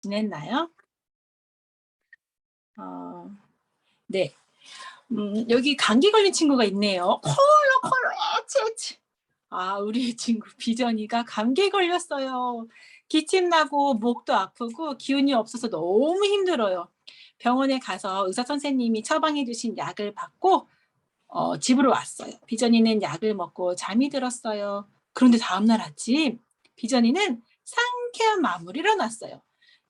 지냈나요? 어, 네. 여기 감기 걸린 친구가 있네요. 콜록콜록 에치에치. 아, 우리 친구 비전이가 감기에 걸렸어요. 기침 나고 목도 아프고 기운이 없어서 너무 힘들어요. 병원에 가서 의사 선생님이 처방해 주신 약을 받고 집으로 왔어요. 비전이는 약을 먹고 잠이 들었어요. 그런데 다음날 아침 비전이는 상쾌한 마음으로 일어났어요.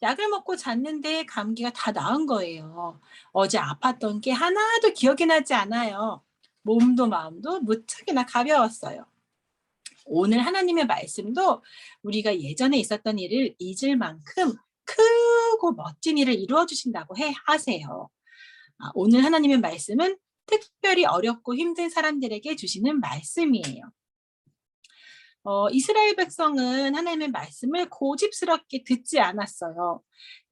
약을 먹고 잤는데 감기가 다 나은 거예요. 어제 아팠던 게 하나도 기억이 나지 않아요. 몸도 마음도 무척이나 가벼웠어요. 오늘 하나님의 말씀도 우리가 예전에 있었던 일을 잊을 만큼 크고 멋진 일을 이루어 주신다고 하세요. 오늘 하나님의 말씀은 특별히 어렵고 힘든 사람들에게 주시는 말씀이에요. 이스라엘 백성은 하나님의 말씀을 고집스럽게 듣지 않았어요.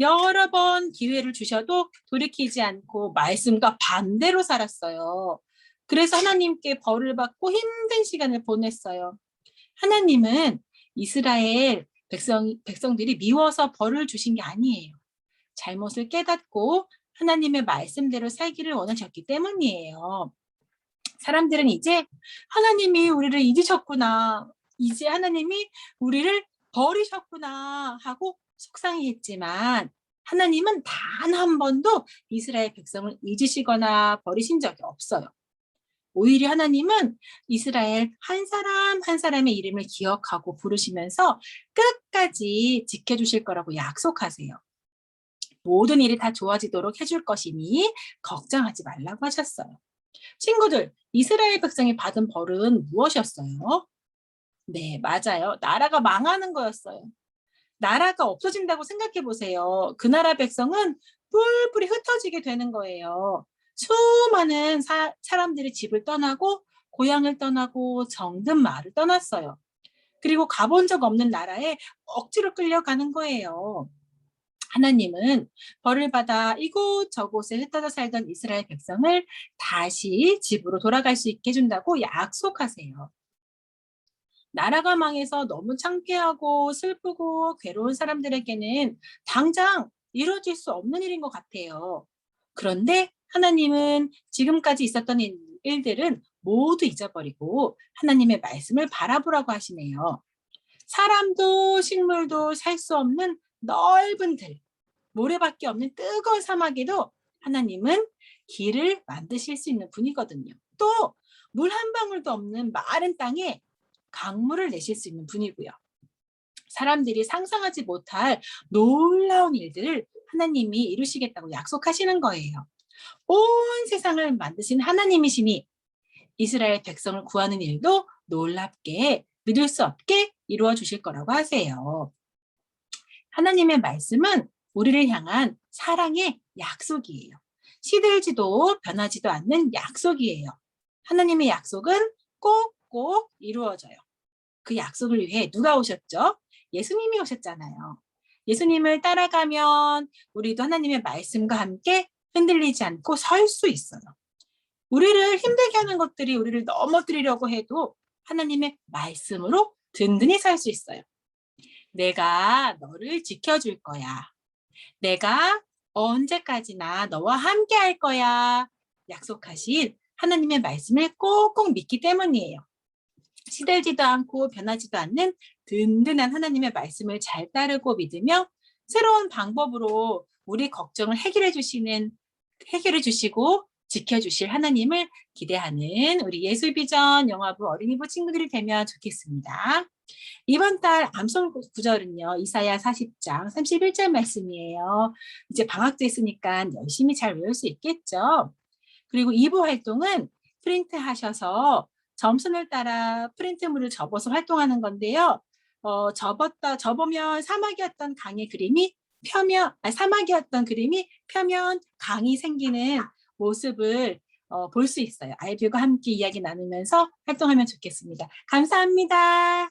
여러 번 기회를 주셔도 돌이키지 않고 말씀과 반대로 살았어요. 그래서 하나님께 벌을 받고 힘든 시간을 보냈어요. 하나님은 이스라엘 백성들이 미워서 벌을 주신 게 아니에요. 잘못을 깨닫고 하나님의 말씀대로 살기를 원하셨기 때문이에요. 사람들은 이제 하나님이 우리를 잊으셨구나, 이제 하나님이 우리를 버리셨구나 하고 속상해했지만 하나님은 단 한 번도 이스라엘 백성을 잊으시거나 버리신 적이 없어요. 오히려 하나님은 이스라엘 한 사람 한 사람의 이름을 기억하고 부르시면서 끝까지 지켜주실 거라고 약속하세요. 모든 일이 다 좋아지도록 해줄 것이니 걱정하지 말라고 하셨어요. 친구들, 이스라엘 백성이 받은 벌은 무엇이었어요? 네, 맞아요. 나라가 망하는 거였어요. 나라가 없어진다고 생각해 보세요. 그 나라 백성은 뿔뿔이 흩어지게 되는 거예요. 수많은 사람들이 집을 떠나고 고향을 떠나고 정든 마을을 떠났어요. 그리고 가본 적 없는 나라에 억지로 끌려가는 거예요. 하나님은 벌을 받아 이곳저곳에 흩어져 살던 이스라엘 백성을 다시 집으로 돌아갈 수 있게 해준다고 약속하세요. 나라가 망해서 너무 창피하고 슬프고 괴로운 사람들에게는 당장 이루어질 수 없는 일인 것 같아요. 그런데 하나님은 지금까지 있었던 일들은 모두 잊어버리고 하나님의 말씀을 바라보라고 하시네요. 사람도 식물도 살 수 없는 넓은 들, 모래밖에 없는 뜨거운 사막에도 하나님은 길을 만드실 수 있는 분이거든요. 또 물 한 방울도 없는 마른 땅에 강물을 내실 수 있는 분이고요. 사람들이 상상하지 못할 놀라운 일들을 하나님이 이루시겠다고 약속하시는 거예요. 온 세상을 만드신 하나님이시니 이스라엘 백성을 구하는 일도 놀랍게 믿을 수 없게 이루어 주실 거라고 하세요. 하나님의 말씀은 우리를 향한 사랑의 약속이에요. 시들지도 변하지도 않는 약속이에요. 하나님의 약속은 꼭꼭 이루어져요. 그 약속을 위해 누가 오셨죠? 예수님이 오셨잖아요. 예수님을 따라가면 우리도 하나님의 말씀과 함께 흔들리지 않고 설 수 있어요. 우리를 힘들게 하는 것들이 우리를 넘어뜨리려고 해도 하나님의 말씀으로 든든히 설 수 있어요. 내가 너를 지켜줄 거야. 내가 언제까지나 너와 함께 할 거야. 약속하신 하나님의 말씀을 꼭꼭 믿기 때문이에요. 시들지도 않고 변하지도 않는 든든한 하나님의 말씀을 잘 따르고 믿으며 새로운 방법으로 우리 걱정을 해결해 주시고 지켜주실 하나님을 기대하는 우리 예술비전 영화부 어린이부 친구들이 되면 좋겠습니다. 이번 달 암송 구절은요, 이사야 40장 31절 말씀이에요. 이제 방학도 있으니까 열심히 잘 외울 수 있겠죠. 그리고 2부 활동은 프린트 하셔서 점선을 따라 프린트물을 접어서 활동하는 건데요. 접으면 사막이었던 그림이 펴면 강이 생기는 모습을 볼 수 있어요. 아이들과 함께 이야기 나누면서 활동하면 좋겠습니다. 감사합니다.